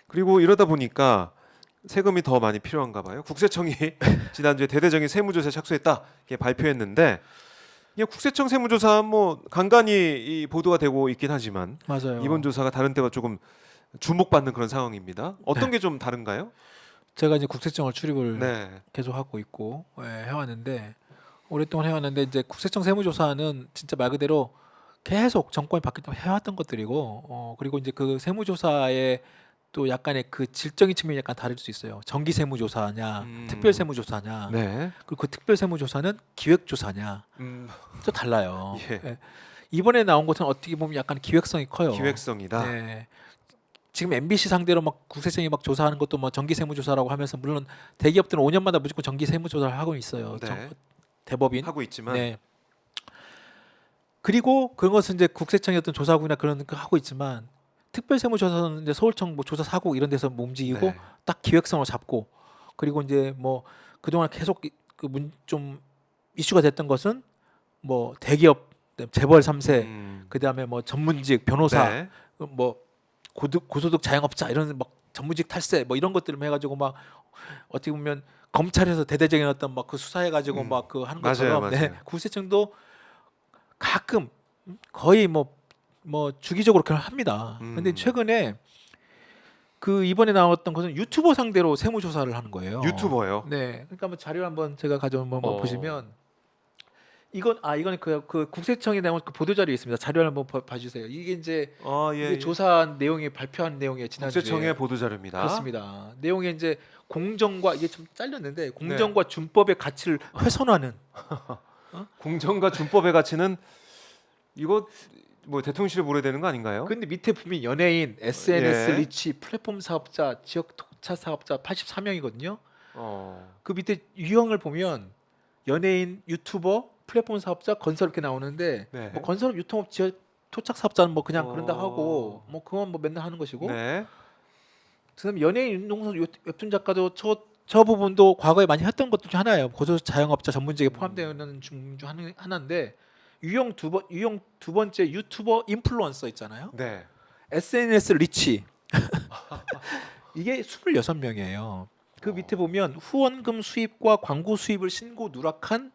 그리고 이러다 보니까 세금이 더 많이 필요한가 봐요. 국세청이 지난주에 대대적인 세무조사에 착수했다 이렇게 발표했는데 그냥 국세청 세무조사 뭐 간간히 이 보도가 되고 있긴 하지만 맞아요. 이번 조사가 다른 때와 조금 주목받는 그런 상황입니다. 어떤 게 좀 다른가요? 제가 이제 국세청을 출입을 네. 계속 하고 있고 해왔는데 오랫동안 해왔는데 이제 국세청 세무조사는 진짜 말 그대로 계속 정권이 바뀔 때마다 해왔던 것들이고 그리고 이제 그 세무조사의 또 약간의 그 질적인 측면이 약간 다를 수 있어요. 정기 세무조사냐, 특별 세무조사냐, 네. 그리고 그 특별 세무조사는 기획조사냐 또 달라요. 예. 예. 이번에 나온 것은 어떻게 보면 약간 기획성이 커요. 기획성이다. 네. 지금 MBC 상대로 막 국세청이 막 조사하는 것도 뭐 정기 세무조사라고 하면서 물론 대기업들은 5년마다 무조건 정기 세무조사를 하고 있어요. 네. 대법인. 하고 있지만 네. 그리고 그런 것은 이제 국세청의 어떤 조사국이나 그런 거 하고 있지만 특별 세무조사는 이제 서울청 뭐 조사 사국 이런 데서 뭐 움직이고 네. 딱 기획성을 잡고 그리고 이제 뭐 그동안 계속 좀 이슈가 됐던 것은 뭐 대기업 재벌 3세 그다음에 뭐 전문직 변호사 네. 뭐 고소득 자영업자 이런 막 전무직 탈세 뭐 이런 것들을 해가지고 막 어떻게 보면 검찰에서 대대적인 어떤 막 그 수사해가지고 막 그 하는 것처럼 맞아요, 네, 맞아요. 국세청도 가끔 거의 뭐 주기적으로 그걸 합니다. 근데 최근에 그 이번에 나왔던 것은 유튜버 상대로 세무조사를 하는 거예요. 유튜버요. 네, 그러니까 한번 자료 한번 제가 가져온 번 보시면 이건 그 국세청에 나온 그 보도 자료에 있습니다. 자료를 한번 봐주세요. 이게 이제 예, 이게 조사한 내용이 발표한 내용이에요. 지난주에. 국세청의 보도 자료입니다. 그렇습니다. 내용에 이제 공정과 이게 좀 잘렸는데 공정과 준법의 가치를 훼손하는 공정과 준법의 가치는 이거 뭐 대통령실에 물어야 되는 거 아닌가요? 근데 밑에 보면 연예인, SNS 예. 리치, 플랫폼 사업자, 지역 독자 사업자 84명이거든요. 그 밑에 유형을 보면 연예인, 유튜버, 플랫폼 사업자, 건설 이렇게 나오는데 네. 뭐 건설업, 유통업, 지역 토착 사업자는 뭐 그냥 그런다 하고 뭐 그건 뭐 맨날 하는 것이고 네. 그다음에 연예인, 운동선, 웹툰 작가도 저 부분도 과거에 많이 했던 것들 중 하나예요. 고소 자영업자 전문직에 포함되는 중 하나인데 유형 두 번째 유튜버 인플루언서 있잖아요. 네. SNS 리치 이게 26명이에요. 그 밑에 보면 후원금 수입과 광고 수입을 신고 누락한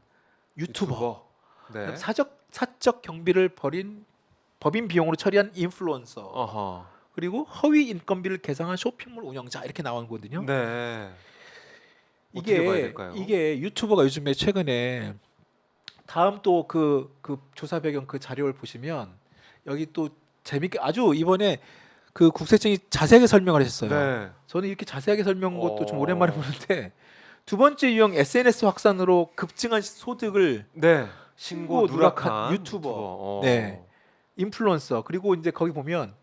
유튜버. 네. 사적 경비를 벌인 법인 비용으로 처리한 인플루언서. 어허. 그리고 허위 인건비를 계상한 쇼핑몰 운영자 이렇게 나오거든요. 네. 어떻게 봐야 이게 될까요? 이게 유튜버가 요즘에 최근에 다음 또 그 조사 배경 그 자료를 보시면 여기 또 재밌게 아주 이번에 그 국세청이 자세하게 설명을 했어요. 네. 저는 이렇게 자세하게 설명한 것도 좀 오랜만에 보는데 두 번째 유형 SNS 확산으로 급증한 소득을 네. 신고 누락한 유튜버. 네. 인플루언서 그리고 이제 거기 보면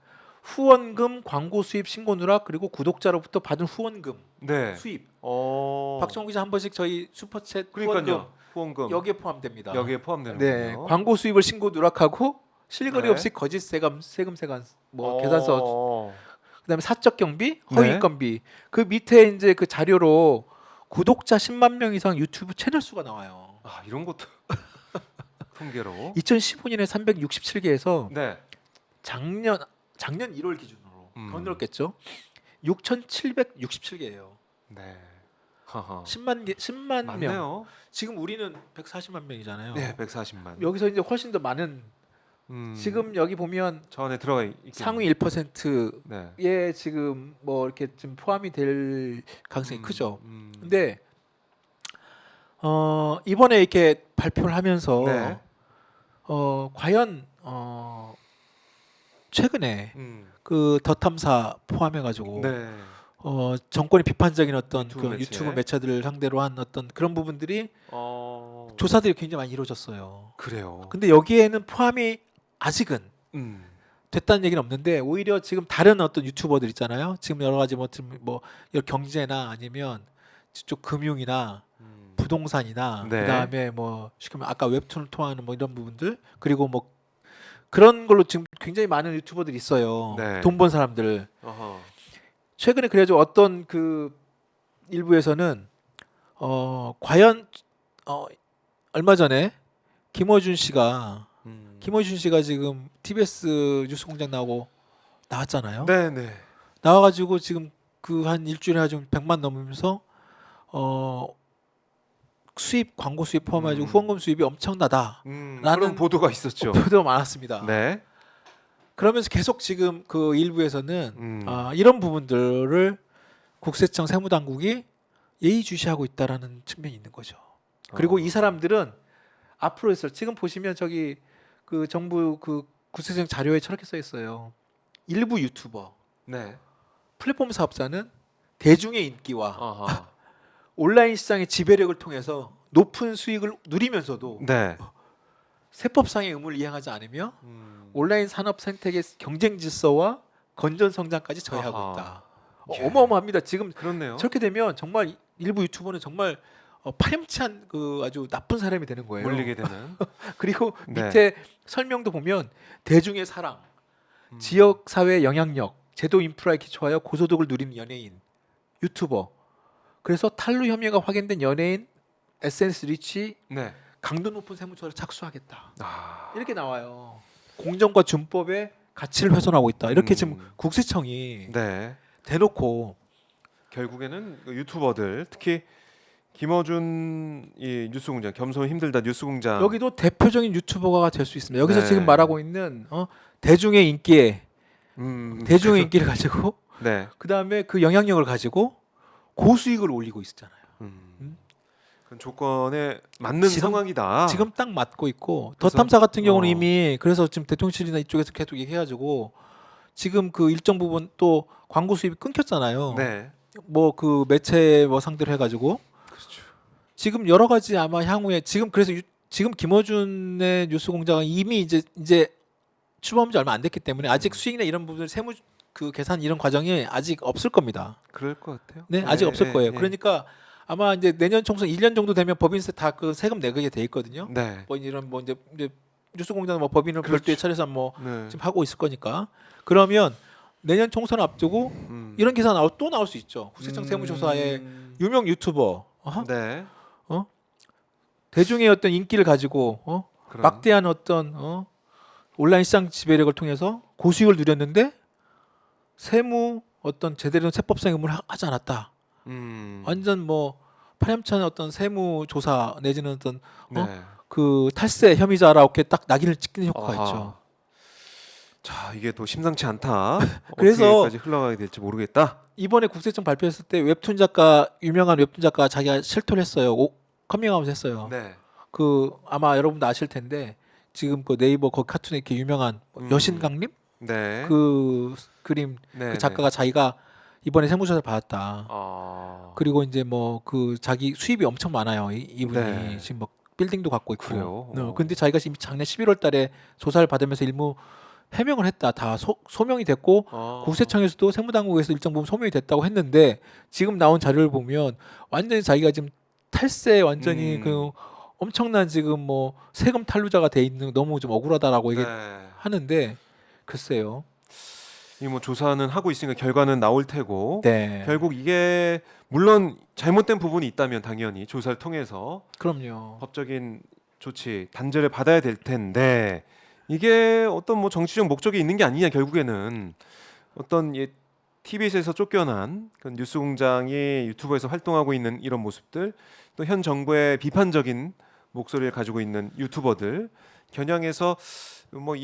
후원금, 광고 수입 신고 누락 그리고 구독자로부터 받은 후원금 네. 수입. 어. 박정우 기자 한 번씩 저희 슈퍼챗 그러니까요. 후원금 여기에 포함됩니다. 여기에 네, 포함되는군요. 광고 수입을 신고 누락하고 실거리 네. 없이 거짓 세금 뭐 계산서 그다음에 사적 경비, 허위 네. 건비. 그 밑에 이제 그 자료로 구독자 10만 명 이상 유튜브 채널 수가 나와요. 이런 것도 통계로. 2015년에 367개에서 네. 작년 1월 기준으로 더 늘었겠죠. 6,767개예요. 네. 하하. 10만 명. 맞네요. 지금 우리는 140만 명이잖아요. 네, 140만. 여기서 이제 훨씬 더 많은 지금 여기 보면 저 안에 들어가 있겠네요. 상위 1%에 네. 지금 뭐 이렇게 좀 포함이 될 가능성이 크죠. 음. 근데 이번에 이렇게 발표를 하면서 네. 과연 최근에 그 더 탐사 포함해 가지고 네. 정권의 비판적인 어떤 유튜브 그 매체. 유튜브 매체들을 상대로 한 어떤 그런 부분들이 어. 조사들이 굉장히 많이 이루어졌어요. 그래요. 근데 여기에는 포함이 아직은 음. 됐다는 얘기는 없는데 오히려 지금 다른 어떤 유튜버들 있잖아요. 지금 여러 가지 뭐 이런 경제나 아니면 쪽 금융이나 부동산이나 네. 그다음에 뭐 쉽게 말하면 아까 웹툰을 통하는 뭐 이런 부분들 그리고 뭐 그런 걸로 지금 굉장히 많은 유튜버들이 있어요. 네. 돈 번 사람들. 어허. 최근에 그래가지고 어떤 그 일부에서는 과연 얼마 전에 김어준 씨가 지금 TBS 뉴스공장 나왔잖아요. 네, 네. 나와가지고 지금 그 한 일주일에 좀 100만 넘으면서 수입 광고 수입 포함해가지고 후원금 수입이 엄청나다. 그런 라는 보도가 있었죠. 보도가 많았습니다. 네. 그러면서 계속 지금 그 일부에서는 음. 이런 부분들을 국세청 세무당국이 예의주시하고 있다라는 측면이 있는 거죠. 그리고 이 사람들은 앞으로 있을 지금 보시면 저기 그 정부 그 국세청 자료에 저렇게 써 있어요. 일부 유튜버, 네. 플랫폼 사업자는 대중의 인기와 아하. 온라인 시장의 지배력을 통해서 높은 수익을 누리면서도 네. 세법상의 의무를 이행하지 않으며 음. 온라인 산업 생태계 경쟁 질서와 건전 성장까지 저해하고 아하. 있다. 예. 어마어마합니다. 지금 그렇네요. 저렇게 되면 정말 일부 유튜버는 정말 파렴치한 그 아주 나쁜 사람이 되는 거예요. 몰리게 되는. 그리고 네. 밑에 설명도 보면 대중의 사랑, 음. 지역 사회 영향력, 제도 인프라에 기초하여 고소득을 누리는 연예인, 유튜버. 그래서 탈루 혐의가 확인된 연예인, SNS 리치, 네. 강도 높은 세무조사를 착수하겠다. 아. 이렇게 나와요. 공정과 준법의 가치를 훼손하고 있다. 이렇게 지금 음. 국세청이 네. 대놓고 결국에는 그 유튜버들 특히 김어준 이 뉴스공장 겸손 힘들다 뉴스공장 여기도 대표적인 유튜버가 될 수 있습니다. 여기서 네. 지금 말하고 있는 대중의 인기에 대중의 인기를 가지고 네. 그 다음에 그 영향력을 가지고 고수익을 올리고 있잖아요. 그런 조건에 맞는 지금- 상황이다. 지금 딱 맞고 있고 더 그래서- 탐사 같은 경우는 어. 이미 그래서 지금 대통령실이나 이쪽에서 계속 얘기해가지고 지금 그 일정 부분 또 광고 수입이 끊겼잖아요. 네. 뭐 그 매체 뭐 상대로 해가지고 그렇죠. 지금 여러 가지 아마 향후에 지금 그래서 지금 김어준의 뉴스공장은 이미 이제 출범한 지 얼마 안 됐기 때문에 아직 수익이나 이런 부분들 세무 그 계산 이런 과정이 아직 없을 겁니다. 그럴 것 같아요. 네, 아직 없을 거예요. 네. 그러니까 아마 이제 내년 총선 1년 정도 되면 법인세 다 그 세금 내게 돼 있거든요. 네. 뭐 이런 뭐 이제 뉴스공장은 뭐 법인을 그렇죠. 별도에 차려서 뭐 네. 지금 하고 있을 거니까 그러면 내년 총선 앞두고 이런 기사 또 나올 수 있죠. 국세청 세무조사에 유명 유튜버 네. 대중의 어떤 인기를 가지고 그런- 막대한 어떤 온라인 시장 지배력을 통해서 고수익을 누렸는데 세무 어떤 제대로 된 세법상 의무를 하지 않았다. 완전 뭐 파렴치한 어떤 세무 조사 내지는 어떤 네. 그 탈세 혐의자라고 이렇게 딱 낙인을 찍는 효과가 아하. 있죠. 자, 이게 또 심상치 않다. 그래서- 어떻게까지 흘러가게 될지 모르겠다. 이번에 국세청 발표했을 때 웹툰 작가 유명한 웹툰 작가 자기가 실토를 했어요. 커밍아웃 했어요. 네. 그 아마 여러분도 아실 텐데 지금 그 네이버 그 카툰에 이렇게 유명한 여신강림 네. 그 그림 네. 그 작가가 자기가 이번에 세무조사를 받았다. 아. 그리고 이제 뭐 그 자기 수입이 엄청 많아요. 이분이 네. 지금 뭐 빌딩도 갖고 있고. 그래요? 근데 자기가 지금 작년 11월달에 조사를 받으면서 일무 해명을 했다. 다 소명이 됐고 국세청에서도 세무당국에서 일정 부분 소명이 됐다고 했는데 지금 나온 자료를 보면 완전히 자기가 지금 탈세 완전히 그 엄청난 지금 뭐 세금 탈루자가 돼 있는 너무 좀 억울하다라고 얘기 네. 하는데 글쎄요. 이 뭐 조사는 하고 있으니까 결과는 나올 테고 네. 결국 이게 물론 잘못된 부분이 있다면 당연히 조사를 통해서 그럼요. 법적인 조치 단죄를 받아야 될 텐데 이게 어떤 뭐 정치적 목적이 있는 게 아니냐 결국에는 어떤 TBS에서 쫓겨난 그 뉴스공장이 유튜브에서 활동하고 있는 이런 모습들 또 현 정부의 비판적인 목소리를 가지고 있는 유튜버들 겨냥해서 뭐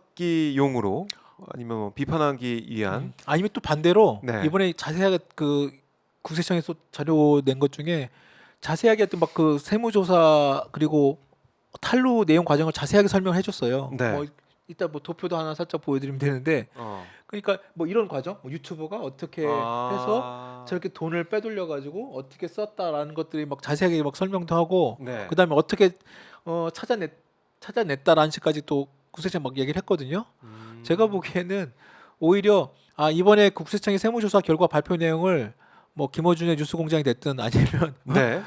입막이용으로 아니면 뭐 비판하기 위한 아니면 또 반대로 네. 이번에 자세하게 그 국세청에서 자료 낸 것 중에 자세하게 어떤 막 그 세무조사 그리고 탈루 내용 과정을 자세하게 설명을 해줬어요. 네. 뭐 이따 뭐 도표도 하나 살짝 보여드리면 되는데 그러니까 뭐 이런 과정, 뭐 유튜버가 어떻게 해서 저렇게 돈을 빼돌려 가지고 어떻게 썼다라는 것들이 막 자세하게 막 설명도 하고 네. 그다음에 어떻게 찾아냈다라는 식까지 또 국세청 막 얘기를 했거든요. 제가 보기에는 오히려 이번에 국세청의 세무조사 결과 발표 내용을 뭐 김어준의 뉴스공장이 됐든 아니면 네.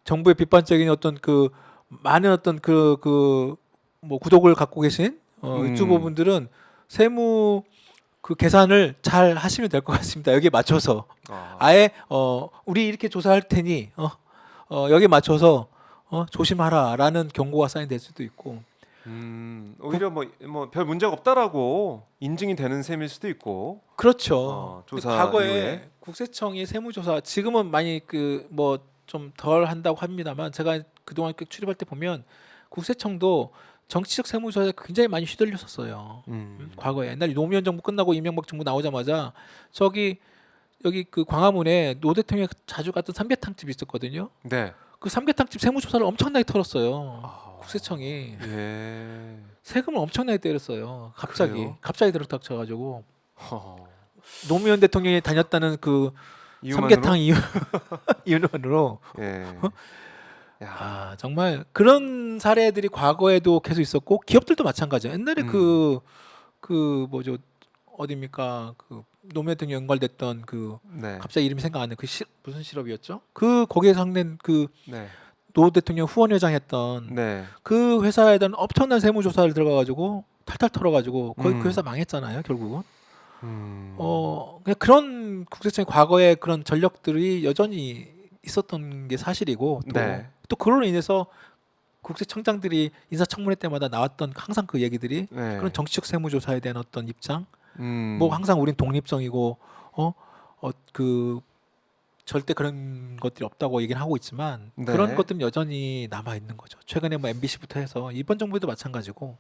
정부의 비판적인 어떤 그 많은 어떤 그 뭐 구독을 갖고 계신 유튜버분들은 세무 그 계산을 잘 하시면 될 것 같습니다. 여기에 맞춰서 아예 우리 이렇게 조사할 테니 여기에 맞춰서 조심하라라는 경고가 사인될 수도 있고 오히려 뭐 별 문제가 없다라고 인증이 되는 셈일 수도 있고. 그렇죠. 근데 조사 과거에 이후에. 국세청이 세무조사 지금은 많이 그 뭐 좀 덜 한다고 합니다만 제가 그동안 그 출입할 때 보면 국세청도 정치적 세무조사에 굉장히 많이 휘둘렸었어요. 과거에 옛날 노무현 정부 끝나고 이명박 정부 나오자마자 저기 여기 그 광화문에 노 대통령이 자주 갔던 삼계탕집이 있었거든요. 네. 그 삼계탕집 세무조사를 엄청나게 털었어요. 아, 국세청이 예. 세금을 엄청나게 때렸어요. 갑자기 그래요? 들어닥 쳐가지고 허. 노무현 대통령이 다녔다는 그 이유만으로? 삼계탕 이윤으로 예. 야. 아 정말 그런 사례들이 과거에도 계속 있었고 기업들도 마찬가지예요. 옛날에 그 뭐죠 어디입니까 그 노무현 대통령 연관됐던 그 네. 갑자기 이름이 생각 안 나요. 그 무슨 실업이었죠? 그 거기에 상낸 그 네. 노 대통령 후원회장 했던 네. 그 회사에 대한 엄청난 세무조사를 들어가가지고 탈탈 털어가지고 거의 그 음. 회사 망했잖아요 결국은. 음. 그냥 그런 국세청의 과거의 그런 전력들이 여전히 있었던 게 사실이고 또, 네. 또 그걸로 인해서 국세청장들이 인사청문회 때마다 나왔던 항상 그 얘기들이 네. 그런 정치적 세무조사에 대한 어떤 입장 음. 뭐 항상 우린 독립성이고 그 절대 그런 것들이 없다고 얘기를 하고 있지만 네. 그런 것들은 여전히 남아 있는 거죠. 최근에 뭐 MBC부터 해서 이번 정부에도 마찬가지고.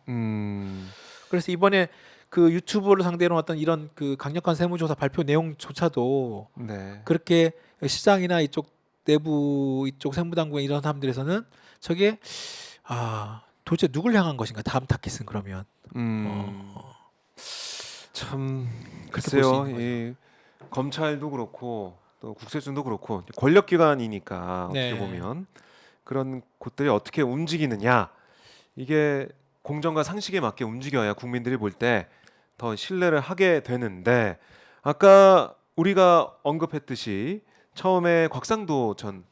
그래서 이번에 그 유튜브를 상대로 했던 이런 그 강력한 세무조사 발표 내용조차도 네. 그렇게 시장이나 이쪽 내부 이쪽 세무당국의 이런 사람들에서는 저게 도대체 누굴 향한 것인가 다음 타깃은 그러면 참 그렇게 볼 수 글쎄요. 있는 이 검찰도 그렇고 또 국세청도 그렇고 권력기관이니까 네. 어떻게 보면 그런 곳들이 어떻게 움직이느냐 이게 공정과 상식에 맞게 움직여야 국민들이 볼 때 더 신뢰를 하게 되는데 아까 우리가 언급했듯이 처음에 곽상도 전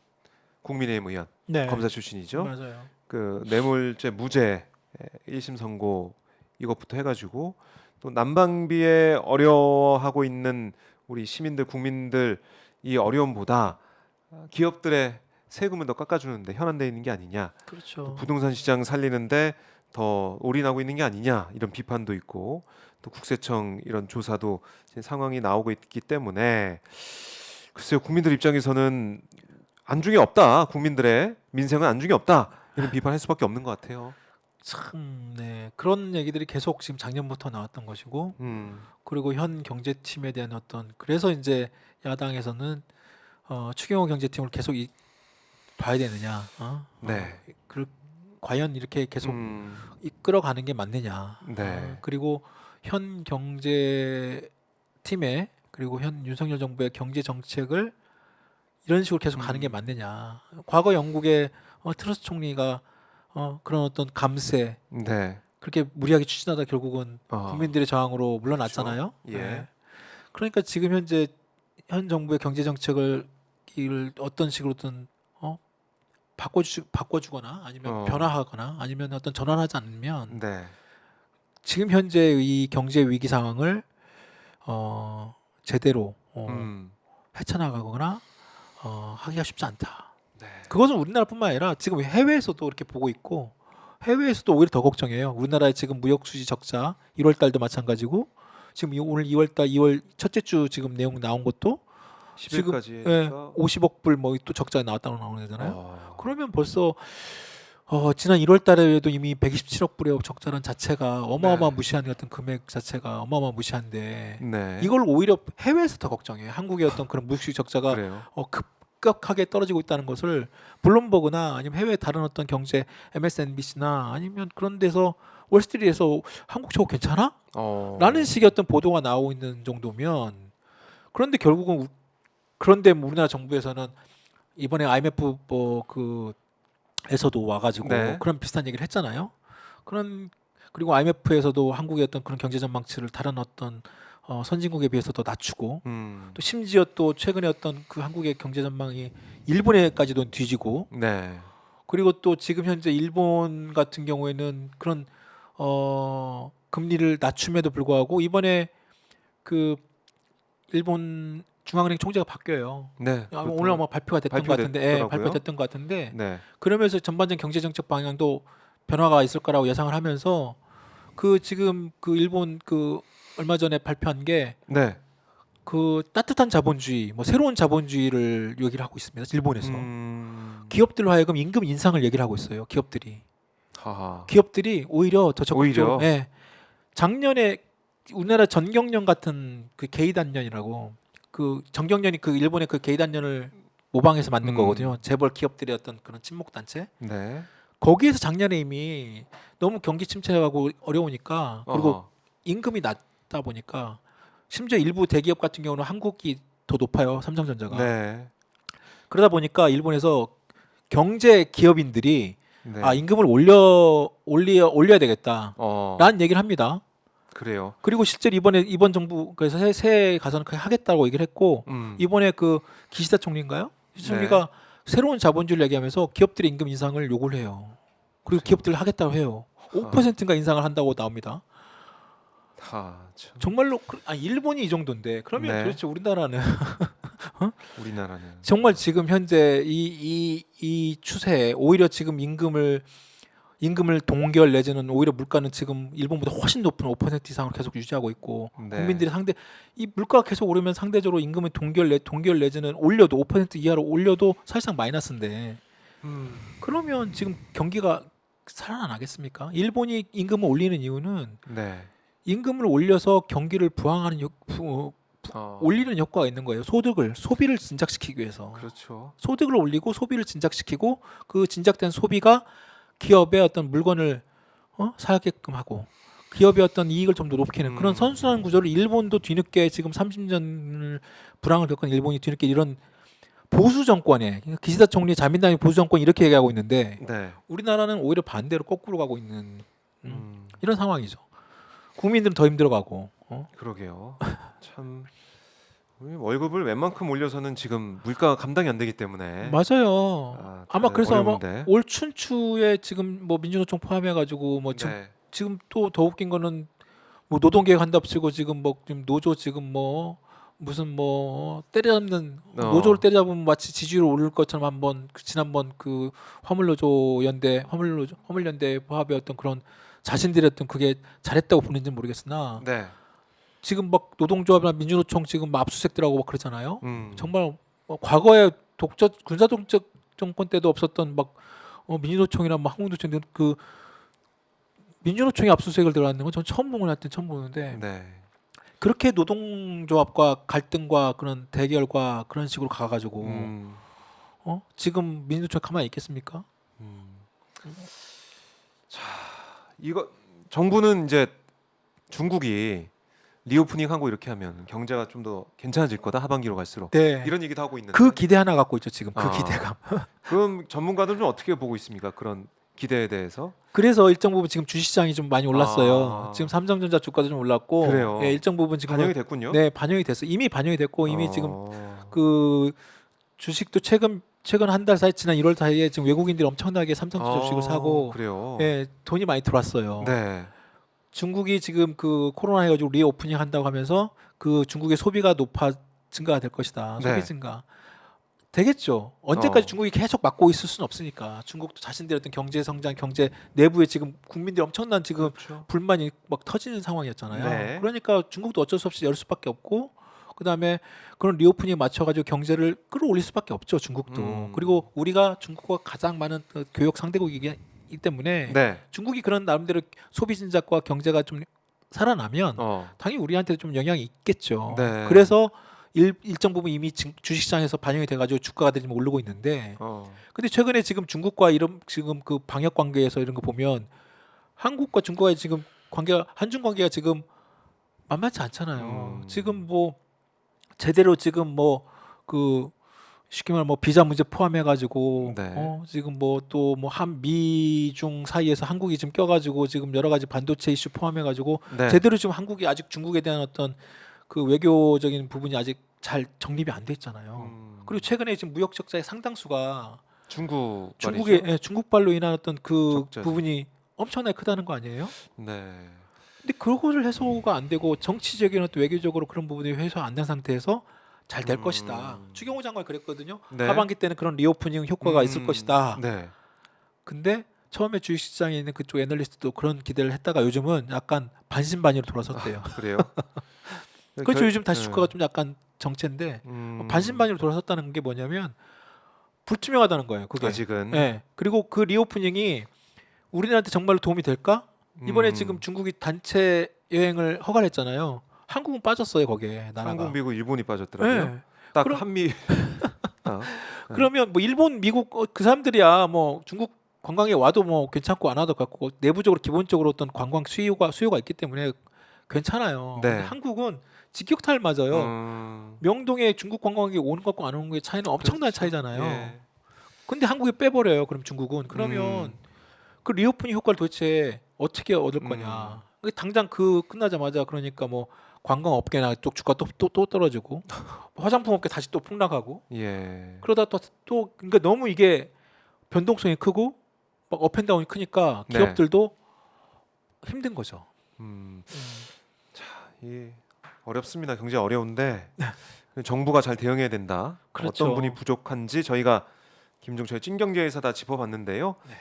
국민의힘 의원 네. 검사 출신이죠. 맞아요. 그 뇌물죄 무죄 1심 선고 이것부터 해가지고 또 난방비에 어려워하고 있는 우리 시민들 국민들 이 어려움보다 기업들의 세금을 더 깎아주는데 현안돼 있는 게 아니냐 그렇죠. 부동산 시장 살리는데 더 올인하고 있는 게 아니냐 이런 비판도 있고 또 국세청 이런 조사도 지금 상황이 나오고 있기 때문에 글쎄요 국민들 입장에서는 안중에 없다 국민들의 민생은 안중에 없다 이런 비판할 수밖에 없는 것 같아요. 참, 네. 그런 얘기들이 계속 지금 작년부터 나왔던 것이고, 그리고 현 경제팀에 대한 어떤, 그래서 이제 야당에서는 추경호 경제팀을 계속 봐야 되느냐, 네. 과연 이렇게 계속 이끌어가는 게 맞느냐, 네. 그리고 현 경제팀에 그리고 현 윤석열 정부의 경제 정책을 이런 식으로 계속 가는 게 맞느냐. 과거 영국의 트러스 총리가 그런 어떤 감세 네. 그렇게 무리하게 추진하다 결국은 국민들의 저항으로 물러났잖아요. 그렇죠. 예. 네. 그러니까 지금 현재 현 정부의 경제 정책을 어떤 식으로든 바꿔주거나 아니면 변화하거나 아니면 어떤 전환하지 않으면 네. 지금 현재 이 경제 위기 상황을 제대로 헤쳐나가거나 하기가 쉽지 않다. 네. 그것은 우리나라뿐만 아니라 지금 해외에서도 이렇게 보고 있고 해외에서도 오히려 더 걱정해요. 우리나라의 지금 무역 수지 적자 1월 달도 마찬가지고 지금 오늘 2월 달 2월 첫째 주 지금 내용 나온 것도 지금 10일까지 50억 불 뭐 또 적자가 나왔다고 나오는 거잖아요. 그러면 벌써 지난 1월 달에도 이미 127억 불의 적자란 자체가 어마어마한 무시한 어떤 금액 자체가 어마어마한 무시한데 네. 이걸 오히려 해외에서 더 걱정해요. 한국의 어떤 그런 무역 수지 적자가 그래요. 급격하게 떨어지고 있다는 것을 블룸버그나 아니면 해외 다른 어떤 경제 MSNBC나 아니면 그런 데서 월스트리트에서 한국 저거 괜찮아? 라는 식의 어떤 보도가 나오고 있는 정도면 그런데 결국은 그런데 우리나라 정부에서는 이번에 IMF 에서도 와가지고 네. 그런 비슷한 얘기를 했잖아요. 그리고 IMF에서도 한국의 어떤 그런 경제 전망치를 다른 어떤 선진국에 비해서 더 낮추고 또 심지어 또 최근에 어떤 그 한국의 경제 전망이 일본에까지도 뒤지고 네. 그리고 또 지금 현재 일본 같은 경우에는 그런 금리를 낮춤에도 불구하고 이번에 그 일본 중앙은행 총재가 바뀌어요. 네. 오늘 아마 발표가 됐던 것 같은데, 발표됐더라고요. 발표됐던 것 같은데, 네. 그러면서 전반적 경제 정책 방향도 변화가 있을 거라고 예상을 하면서 그 지금 그 일본 그 얼마 전에 발표한 게 네. 그 따뜻한 자본주의, 뭐 새로운 자본주의를 얘기를 하고 있습니다. 일본에서 기업들로 하여금 임금 인상을 얘기를 하고 있어요. 하하. 기업들이 오히려 더 적극적으로. 오히려? 예. 작년에 우리나라 전경련 같은 그 게이단련이라고 그 전경련이 그 일본의 그 게이단련을 모방해서 만든 거거든요. 재벌 기업들의 어떤 그런 친목 단체. 네. 거기에서 작년에 이미 너무 경기 침체하고 어려우니까 그리고 어허. 임금이 낮다 보니까 심지어 일부 대기업 같은 경우는 한국이 더 높아요. 삼성전자가. 네. 그러다 보니까 일본에서 경제 기업인들이 네. 아 임금을 올려야 되겠다. 어. 라는 얘기를 합니다. 그래요. 그리고 실제로 이번 정부 그래서 새해 가서는 그렇게 하겠다고 얘기를 했고 이번에 그 기시다 총리인가요? 기시다 네. 총리가 새로운 자본주의를 얘기하면서 기업들의 임금 인상을 요구를 해요. 그리고 기업들을 하겠다고 해요. 5%인가 인상을 한다고 나옵니다. 참. 정말로 일본이 이 정도인데 그러면 네. 도대체 우리나라는 우리나라는 정말 지금 현재 이 추세에 오히려 지금 임금을 동결 내지는 오히려 물가는 지금 일본보다 훨씬 높은 5% 이상으로 계속 유지하고 있고 네. 국민들이 이 물가가 계속 오르면 상대적으로 임금을 동결 내지는 올려도 5% 이하로 올려도 사실상 마이너스인데 그러면 지금 경기가 살아나겠습니까? 일본이 임금을 올리는 이유는 네. 임금을 올려서 경기를 부양하는 올리는 효과가 있는 거예요. 소비를 진작시키기 위해서. 그렇죠. 소득을 올리고 소비를 진작시키고 그 진작된 소비가 기업의 어떤 물건을 사게끔 하고 기업의 어떤 이익을 좀 더 높이는 그런 선순환 구조를 일본도 뒤늦게 지금 30년을 불황을 겪은 일본이 뒤늦게 이런 보수 정권에 기시다 총리 자민당의 보수 정권이 이렇게 얘기하고 있는데 네. 우리나라는 오히려 반대로 거꾸로 가고 있는 이런 상황이죠. 국민들은 더 힘들어가고. 그러게요. 참 우리 월급을 웬만큼 올려서는 지금 물가가 감당이 안 되기 때문에 맞아요. 아마 그래서 어려운데. 아마 올 춘추에 지금 뭐 민주노총 포함해가지고 뭐 지금 또 더 웃긴 거는 뭐 노동계획 한답시고 지금 뭐 지금 노조 지금 뭐 무슨 뭐 때려잡는 노조를 때려잡으면 마치 지지율 오를 것처럼 한번 지난번 그 화물연대 포합의 어떤 그런 자신들의 어떤 그게 잘했다고 보는지는 모르겠으나 네. 지금 막 노동조합이나 민주노총 지금 막 압수수색 들어가고 막 그러잖아요. 정말 과거에 군사 독재 정권 때도 없었던 막 민주노총이나 막 한국노총 그 민주노총이 압수수색을 들어갔는 건 전 처음 보는데 네. 그렇게 노동조합과 갈등과 그런 대결과 그런 식으로 가가지고 지금 민주노총 가만히 있겠습니까? 이거 정부는 이제 중국이 리오프닝하고 이렇게 하면 경제가 좀 더 괜찮아질 거다 하반기로 갈수록 네. 이런 얘기도 하고 있는데 그 기대 하나 갖고 있죠 지금 그 아. 기대감. 그럼 전문가들은 좀 어떻게 보고 있습니까? 그런 기대에 대해서? 그래서 일정 부분 지금 주식시장이 좀 많이 올랐어요. 아. 지금 삼성전자 주가도 좀 올랐고, 그래요. 예, 일정 부분 지금 반영이 됐군요. 네 반영이 됐어. 이미 반영이 됐고 이미 지금 어. 그 주식도 최근 한 달 사이 지난 1월 사이에 지금 외국인들이 엄청나게 삼성전자 주식을 사고, 그래요. 예, 돈이 많이 들어왔어요. 네. 중국이 지금 그 코로나 해가지고 리오프닝 한다고 하면서 그 중국의 소비가 증가가 될 것이다. 소비 네. 증가. 되겠죠. 언제까지 어. 중국이 계속 막고 있을 수는 없으니까. 중국도 자신들의 어떤 경제 성장, 경제 내부에 지금 국민들이 엄청난 지금 그렇죠. 불만이 막 터지는 상황이었잖아요. 네. 그러니까 중국도 어쩔 수 없이 열 수밖에 없고, 그다음에 그런 리오프닝에 맞춰가지고 경제를 끌어올릴 수밖에 없죠. 중국도. 그리고 우리가 중국과 가장 많은 그 교역 상대국이기 때문에 네. 중국이 그런 나름대로 소비 진작과 경제가 좀 살아나면 당연히 우리한테 좀 영향이 있겠죠. 네. 그래서 일정 부분 이미 주식시장에서 반영이 돼가지고 주가가 지금 오르고 있는데, 근데 최근에 지금 중국과 지금 그 방역 관계에서 이런 거 보면 한국과 중국과의 지금 한중 관계가 지금 만만치 않잖아요. 지금 뭐 제대로 지금 뭐 그 쉽게 말하면 뭐 비자 문제 포함해가지고 네. 지금 뭐 또 뭐 한미중 사이에서 한국이 지금 껴가지고 지금 여러 가지 반도체 이슈 포함해가지고 네. 제대로 지금 한국이 아직 중국에 대한 어떤 그 외교적인 부분이 아직 잘 정립이 안 돼 있잖아요. 그리고 최근에 지금 무역 적자의 상당수가 중국발로 인한 어떤 그 적자죠. 부분이 엄청나게 크다는 거 아니에요? 네. 근데 그거를 해소가 안 되고 정치적인 어떤 외교적으로 그런 부분이 해소 안 된 상태에서 잘 될 것이다. 추경호 장관이 그랬거든요. 네. 하반기 때는 그런 리오프닝 효과가 있을 것이다. 네. 근데 처음에 주식시장에 있는 그쪽 애널리스트도 그런 기대를 했다가 요즘은 약간 반신반의로 돌아섰대요. 그래요? 그렇죠. 요즘 다시 네. 주가가 좀 약간 정체인데 음, 반신반의로 돌아섰다는 게 뭐냐면 불투명하다는 거예요. 그게. 아직은 예. 그리고 그 리오프닝이 우리나라한테 정말로 도움이 될까? 이번에 지금 중국이 단체 여행을 허가를 했잖아요. 한국은 빠졌어요 거기에 나라가. 한국, 미국, 일본이 빠졌더라고요. 예. 딱 그럼- 한미 아, 네. 그러면 뭐 일본, 미국 그 사람들이야 뭐 중국 관광에 와도 뭐 괜찮고 안 와도 같고 내부적으로 기본적으로 어떤 관광 수요가 있기 때문에 괜찮아요. 네. 근데 한국은 직격탄을 맞아요. 명동에 중국 관광객이 오는 것과 안 오는 것의 차이는 엄청난 그렇죠. 차이잖아요. 예. 근데 한국이 빼버려요. 그럼 중국은 그러면 그 리오프닝 효과를 도대체 어떻게 얻을 거냐? 당장 그 끝나자마자 그러니까 뭐 관광업계나 쪽 주가 또 떨어지고 화장품 업계 다시 또 폭락하고 예. 그러다 또 그러니까 너무 이게 변동성이 크고 막 업앤다운이 크니까 네. 기업들도 힘든 거죠. 이 어렵습니다. 경제 어려운데 정부가 잘 대응해야 된다. 그렇죠. 어떤 분이 부족한지 저희가 김종철 찐경제에서 다 짚어봤는데요. 네.